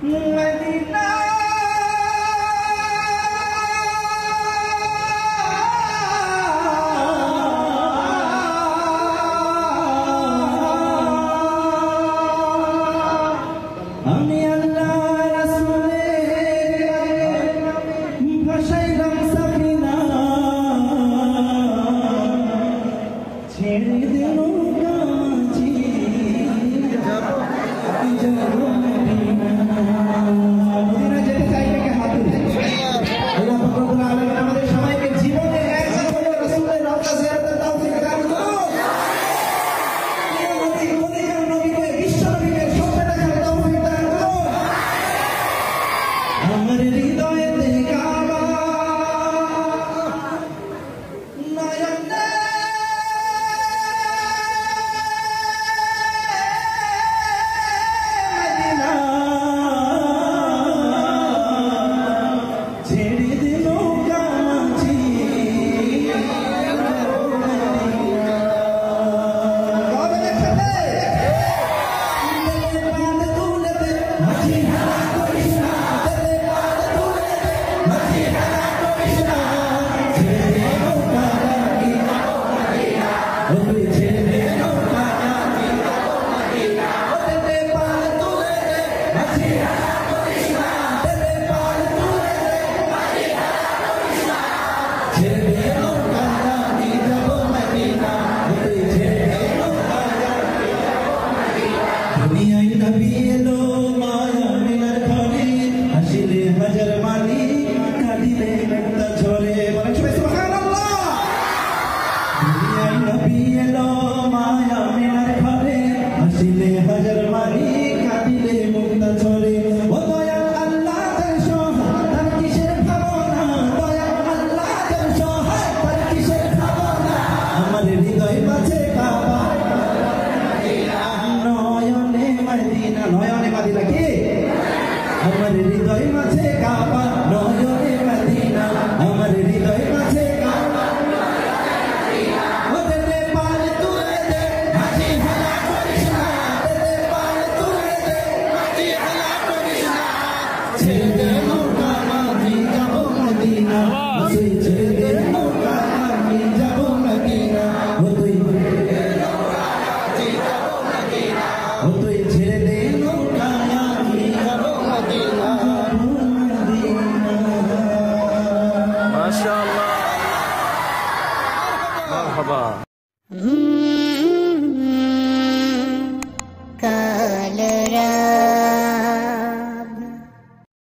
Medina আমি আল্লাহ রাসূলের ভাষাইলাম সাফিনা ছেড়ে দিল গাছি মদিনা যেতে চাইলে কে হাত তুলে আল্লাহ রব্বুল আলামিন আমাদের সবাইকে জীবনে একবার হলেও রাসূলের রওজা জিয়ারতের তৌফিক দান করুন। আমার হৃদয়েতে কাবা নয়নে মদিনা ছেড়ে দিল গাছি দুনিয়ায় নবী এলো মায়া মিনার ঘরে হাসিলে হাজার মালি কাঁদিলে মুক্তা ঝরে বলেন সবাই সুবহানাল্লাহ। দুনিয়ায় নবী এলো মায়া মিনার ঘরে হাসিলে হাজার মালি কাঁদিলে মুক্তা ঝরে ও দয়াল আল্লাহ তার সহায় তার কিসের ভাবনা দয়াল আল্লাহ তার সহায় তার কিসের ভাবনা আমার হৃদয় মাঝে কাবা নয়নে মদিনা কি আমার হৃদয় মাঝে কাবা নয়নে